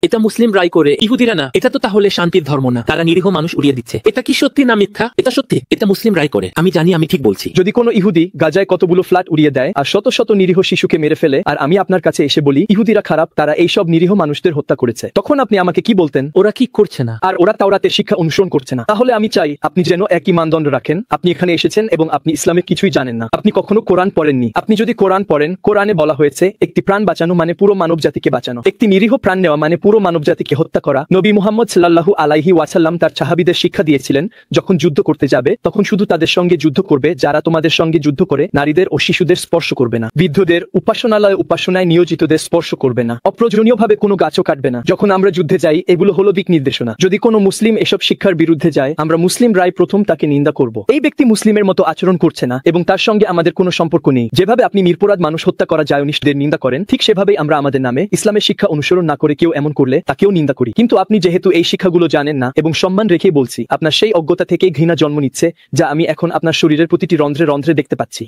এটা মুসলিম রায় করে ইহুদিরা না, এটা তো তাহলে শান্তির ধর্ম না, তারা নিরীহ মানুষ উড়িয়ে দিচ্ছে। এটা কি সত্যি না মিথ্যা? এটা সত্যি, এটা মুসলিম রায় করে। আমি জানি আমি ঠিক বলছি। যদি কোনো ইহুদি গাজায় কতগুলো ফ্ল্যাট উড়িয়ে দেয় আর শত শত নিরীহ শিশুকে মেরে ফেলে, আর আমি আপনার কাছে এসে বলি ইহুদিরা খারাপ, তারা এইসব নিরীহ মানুষদের হত্যা করেছে, তখন আপনি আমাকে কি বলতেন? ওরা কি করছে না? আর ওরা তাওরাতের শিক্ষা অনুসরণ করছে না। তাহলে আমি চাই আপনি যেন একই মানদণ্ড রাখেন। আপনি এখানে এসেছেন এবং আপনি ইসলামের কিছুই জানেন না, আপনি কখনো কোরআন পড়েননি। আপনি যদি কোরআন পড়েন, কোরআনে বলা হয়েছে একটি প্রাণ বাঁচানো মানে পুরো মানব জাতিকে বাঁচানো, একটি নিরীহ প্রাণ নেওয়া মানে পুরো মানব জাতিকে হত্যা করা। নবী মুহাম্মদ সাল্লাল্লাহু আলাইহি ওয়াসাল্লাম তার সাহাবীদের শিক্ষা দিয়েছিলেন, যখন যুদ্ধ করতে যাবে তখন শুধু তাদের সঙ্গে যুদ্ধ করবে যারা তোমাদের সঙ্গে যুদ্ধ করে, নারীদের ও শিশুদের স্পর্শ করবে না, বৃদ্ধদের, উপাসনালয় উপাসনায় নিয়োজিতদের স্পর্শ করবে না, অপ্রয়োজনীয়ভাবে কোনো গাছও কাটবে না। যখন আমরা যুদ্ধে যাই এগুলো হলো দিক নির্দেশনা। যদি কোনো মুসলিম এসব শিক্ষার বিরুদ্ধে যায়, আমরা মুসলিম রায় প্রথম তাকে নিন্দা করব। এই ব্যক্তি মুসলিমের মতো আচরণ করছে না এবং তার সঙ্গে আমাদের কোনো সম্পর্ক নেই। যেভাবে আপনি নিরপরাধ মানুষ হত্যা করা জায়নিস্টদের নিন্দা করেন, ঠিক সেভাবেই আমরা আমাদের নামে ইসলামের শিক্ষা অনুসরণ না করে কেউ এমন করলে তাকেও নিন্দা করি। কিন্তু আপনি যেহেতু এই শিক্ষাগুলো জানেন না, এবং সম্মান রেখেই বলছি, আপনার সেই অজ্ঞতা থেকেই ঘৃণা জন্ম নিচ্ছে, যা আমি এখন আপনার শরীরের প্রতিটি রন্ধ্রে রন্ধ্রে দেখতে পাচ্ছি।